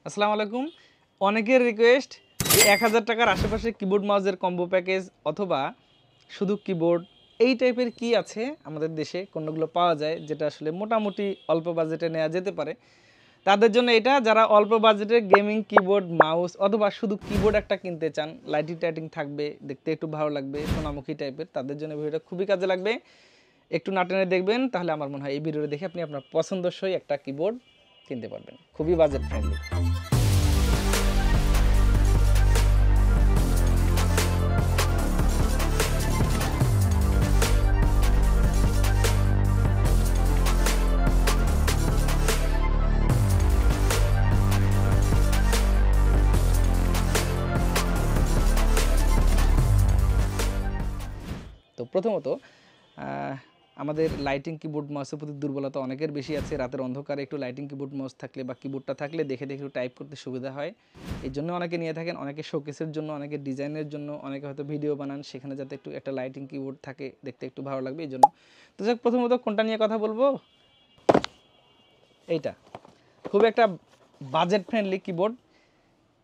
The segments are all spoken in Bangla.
আসসালামু আলাইকুম। অনেকের রিকোয়েস্ট যে ১,০০০ টাকার আশেপাশে কিবোর্ড মাউসের কম্বো প্যাকেজ অথবা শুধু কিবোর্ড এই টাইপের কি আছে আমাদের দেশে কোনগুলো পাওয়া যায় যেটা আসলে মোটামুটি অল্প বাজেটে নেওয়া যেতে পারে। তাদের জন্য এটা যারা অল্প বাজেটে গেমিং কিবোর্ড মাউস অথবা শুধু কিবোর্ড একটা কিনতে চান, লাইটিং টাইটিং থাকবে, দেখতে একটু ভালো লাগবে, সোনামুখী টাইপের, তাদের জন্য ভিডিওটা খুবই কাজে লাগবে। একটু না টেনে দেখবেন, তাহলে আমার মনে হয় এই ভিডিওটা দেখে আপনি আপনার পছন্দসই একটা কিবোর্ড কিনতে পারবেন, খুবই বাজেট ফ্রেন্ডলি। তো প্রথমত আমাদের লাইটিং কিবোর্ড মাউসের প্রতি দুর্বলতা অনেকের বেশি আছে। রাতের অন্ধকারে একটু লাইটিং কিবোর্ড মাউস থাকলে বা কিবোর্ডটা থাকলে দেখে দেখে একটু টাইপ করতে সুবিধা হয়, এই জন্য অনেকে নিয়ে থাকেন। অনেকে শোকেসের জন্য, অনেকে ডিজাইনের জন্য, অনেকে হয়তো ভিডিও বানান, সেখানে যাতে একটু একটা লাইটিং কিবোর্ড থাকে, দেখতে একটু ভালো লাগবে এই জন্য। তো যাক, প্রথমত কোনটা নিয়ে কথা বলবো, এইটা খুব একটা বাজেট ফ্রেন্ডলি কিবোর্ড।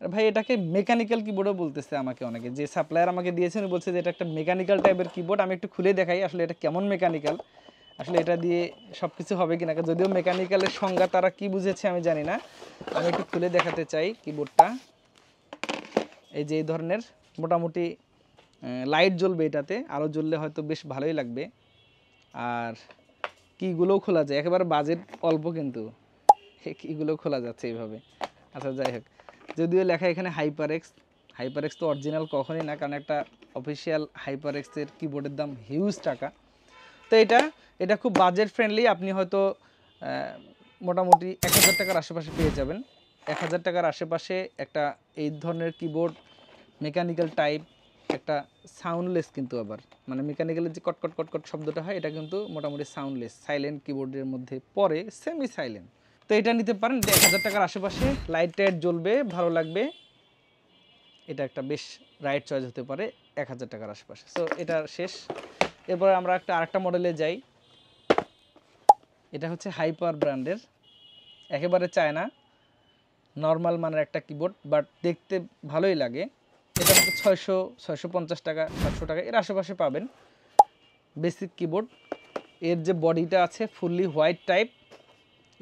ভাই এটাকে মেকানিক্যাল কিবোর্ডও বলতেছে আমাকে অনেকে, যে সাপ্লায়ার আমাকে দিয়েছেন বলছে যে এটা একটা মেকানিক্যাল টাইপের কিবোর্ড। আমি একটু খুলে দেখাই আসলে এটা কেমন মেকানিক্যাল, আসলে এটা দিয়ে সব কিছু হবে কিনা। যদিও মেকানিক্যালের সংজ্ঞা তারা কি বুঝেছে আমি জানি না, আমি একটু খুলে দেখাতে চাই কিবোর্ডটা। এই যে এই ধরনের মোটামুটি লাইট জ্বলবে, এটাতে আরও জ্বললে হয়তো বেশ ভালোই লাগবে। আর কিগুলোও খোলা যায়, একেবারে বাজেট অল্প কিন্তু কিগুলো খোলা যাচ্ছে এইভাবে। আচ্ছা যাই হোক, যদিও লেখা এখানে হাইপার এক্স তো অরিজিনাল কখনই না, কারণ একটা অফিসিয়াল হাইপার এক্সের কিবোর্ডের দাম হিউজ টাকা। তো এটা খুব বাজেট ফ্রেন্ডলি। আপনি হয়তো মোটামুটি ১,০০০ টাকার আশেপাশে পেয়ে যাবেন। ১,০০০ টাকার আশেপাশে একটা এই ধরনের কিবোর্ড মেকানিক্যাল টাইপ, একটা সাউন্ডলেস কিন্তু আবার, মানে মেকানিক্যালের যে কটকট কটকট শব্দটা হয় এটা কিন্তু মোটামুটি সাউন্ডলেস, সাইলেন্ট কিবোর্ডের মধ্যে পড়ে, সেমি সাইলেন্ট। তো এটা নিতে পারেন। ১,০০০ টাকার আশেপাশে লাইট টাইট জ্বলবে, ভালো লাগবে, এটা একটা বেশ রাইট চয়েস হতে পারে ১,০০০ টাকার আশেপাশে। সো এটা শেষ। এরপরে আমরা আরেকটা মডেলে যাই। এটা হচ্ছে হাইপার ব্র্যান্ডের, একেবারে চায়না নর্মাল মানের একটা কিবোর্ড, বাট দেখতে ভালোই লাগে। এটা হচ্ছে ৬৫০ টাকা, ৭০০ টাকা এর আশেপাশে পাবেন। বেসিক কিবোর্ড, এর যে বডিটা আছে ফুললি হোয়াইট টাইপ,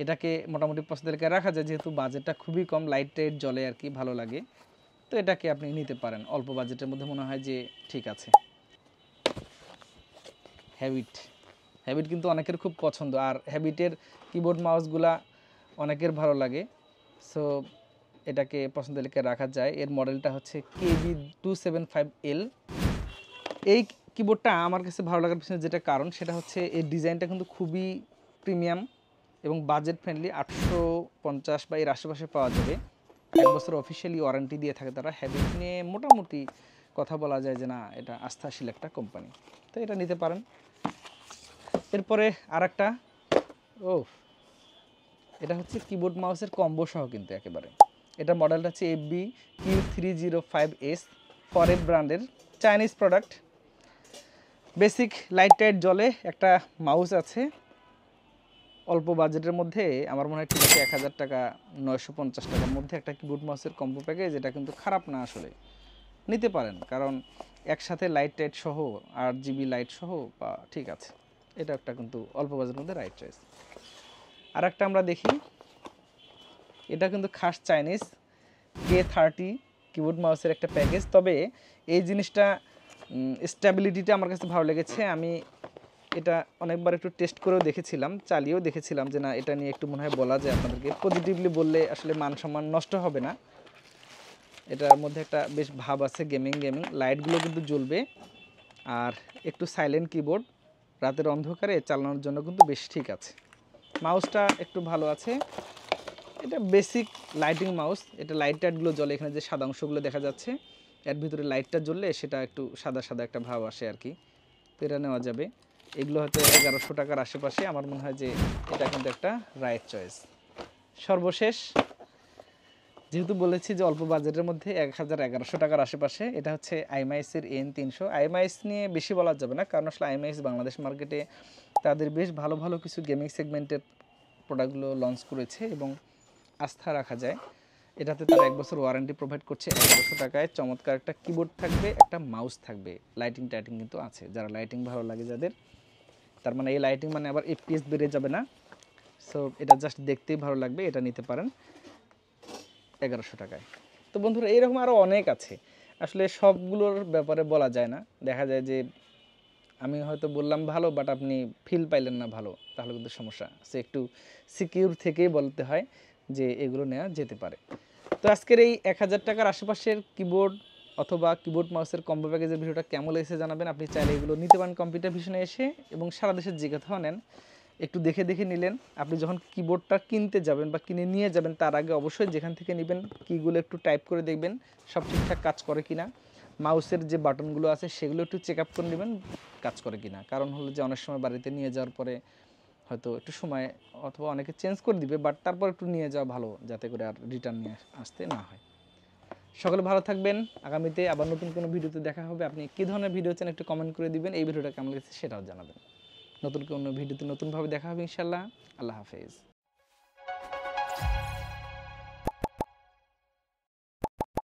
এটাকে মোটামুটি পছন্দের লেখা রাখা যায়, যেহেতু বাজেটটা খুবই কম, লাইট টাইট জ্বলে আর কি, ভালো লাগে। তো এটাকে আপনি নিতে পারেন, অল্প বাজেটের মধ্যে মনে হয় যে ঠিক আছে। হ্যাবিট কিন্তু অনেকের খুব পছন্দ, আর হ্যাবিটের কিবোর্ড মাউসগুলা অনেকের ভালো লাগে। সো এটাকে পছন্দের লিখে রাখা যায়। এর মডেলটা হচ্ছে KB275L। এই কিবোর্ডটা আমার কাছে ভালো লাগার পিছনে যেটা কারণ, সেটা হচ্ছে এর ডিজাইনটা কিন্তু খুবই প্রিমিয়াম এবং বাজেট ফ্রেন্ডলি। ৮৫০ বা এর আশেপাশে পাওয়া যাবে। ১ বছর অফিসিয়ালি ওয়ারেন্টি দিয়ে থাকে তারা। হ্যাবিট নিয়ে মোটামুটি কথা বলা যায় যে না, এটা আস্থাশীল একটা কোম্পানি, তো এটা নিতে পারেন। এরপরে আরেকটা, এটা হচ্ছে কিবোর্ড মাউসের কম্বো সহ কিন্তু একেবারে। এটা মডেলটা হচ্ছে FB-Q305S, ফরেভ ব্র্যান্ডের, Chinese product. Basic light tight জ্বলে একটা মাউস আছে অল্প বাজেটের মধ্যে। আমার মনে হয় ঠিক আছে ১,০০০ টাকা ৯৫০ টাকার মধ্যে একটা কিবোর্ড মাউসের কম্বো প্যাকেজ, এটা কিন্তু খারাপ না, আসলে নিতে পারেন। কারণ একসাথে লাইট টাইট সহ ৮ GB লাইট সহ বা ঠিক আছে, এটা একটা কিন্তু অল্প বাজেটের মধ্যে রাইট চয়েস। আর একটা আমরা দেখি, এটা কিন্তু খাস চাইনিজ K30 কিবোর্ড মাউসের একটা প্যাকেজ। তবে এই জিনিসটা স্ট্যাবিলিটিটা আমার কাছে ভালো লেগেছে। আমি এটা অনেকবার একটু টেস্ট করেও দেখেছিলাম, চালিয়েও দেখেছিলাম, যে না এটা নিয়ে একটু মনে হয় বলা যায় আপনাদেরকে, পজিটিভলি বললে আসলে মান সম্মান নষ্ট হবে না। এটার মধ্যে একটা বেশ ভাব আছে, গেমিং লাইটগুলো কিন্তু জ্বলবে, আর একটু সাইলেন্ট কিবোর্ড, রাতের অন্ধকারে চালানোর জন্য কিন্তু বেশ ঠিক আছে। মাউসটা একটু ভালো আছে, এটা বেসিক লাইটিং মাউস। এটা লাইট টাইটগুলো জ্বলে, এখানে যে সাদা অংশগুলো দেখা যাচ্ছে এর ভিতরে লাইটটা জ্বললে সেটা একটু সাদা সাদা একটা ভাব আসে আর কি, তো এটা নেওয়া যাবে। এগুলো হয়তো ১১০০ টাকার আশেপাশে, আমার মনে হয় যে এটা কিন্তু একটা রাইট চয়েস। সর্বশেষ, যেহেতু বলেছি যে অল্প বাজেটের মধ্যে ১,১১০০ টাকার আশেপাশে, এটা হচ্ছে আইএমআইএসের N300। আইএমআইএস নিয়ে বেশি বলা যাবে না, কারণ আসলে আইএমআইএস বাংলাদেশ মার্কেটে তাদের বেশ ভালো ভালো কিছু গেমিং সেগমেন্টের প্রোডাক্টগুলো লঞ্চ করেছে এবং আস্থা রাখা যায়। এটাতে তারা 1 বছর ওয়ারেন্টি প্রোভাইড করছে। 1100 টাকায় চমৎকার একটা কিবোর্ড থাকবে, একটা মাউস থাকবে, লাইটিং টাইটিং কিন্তু আছে। যারা লাইটিং ভালো লাগে যাদের, তার মানে এই লাইটিং মানে আবার এফপিএস বেড়ে যাবে না। সো এটা জাস্ট দেখতেই ভালো লাগবে, এটা নিতে পারেন 1100 টাকায়। তো বন্ধুরা এইরকম আরও অনেক আছে, আসলে সবগুলোর ব্যাপারে বলা যায় না। দেখা যায় যে আমি হয়তো বললাম ভালো, বাট আপনি ফিল পাইলেন না ভালো, তাহলে কিন্তু সমস্যা। সে একটু সিকিউর থেকেই বলতে হয় যে এগুলো নেওয়া যেতে পারে। তো আজকের এই 1000 টাকার আশেপাশের কিবোর্ড অথবা কিবোর্ড মাউসের কম্বো প্যাকেজের ভিডিওটা কেমন লেগেছে জানাবেন। আপনি চাইলে এগুলো নিতে পারেন কম্পিউটার ভিশনে এসে, এবং সারা দেশের যে কোথাও নেন একটু দেখে দেখে নিলেন। আপনি যখন কিবোর্ডটা কিনতে যাবেন বা কিনে নিয়ে যাবেন, তার আগে অবশ্যই যেখান থেকে নেবেন কিগুলো একটু টাইপ করে দেখবেন সব ঠিকঠাক কাজ করে কিনা। মাউসের যে বাটনগুলো আছে সেগুলো একটু চেক আপ করে নেবেন কাজ করে কিনা। কারণ হলো যে অনেক সময় বাড়িতে নিয়ে যাওয়ার পরে হয়তো একটু সময় অথবা অনেকে চেঞ্জ করে দিবে, বাট তারপর একটু নিয়ে যাওয়া ভালো, যাতে করে আর রিটার্ন নিয়ে আসতে না হয়। সকলে ভালো থাকবেন, আগামীতে আবার নতুন কোনো ভিডিওতে দেখা হবে। আপনি কী ধরনের ভিডিও চান একটু কমেন্ট করে দিবেন, এই ভিডিওটা কেমন লেগেছে সেটাও জানাবেন। নতুন কোনো ভিডিওতে নতুনভাবে দেখা হবে ইনশাল্লাহ। আল্লাহ হাফেজ।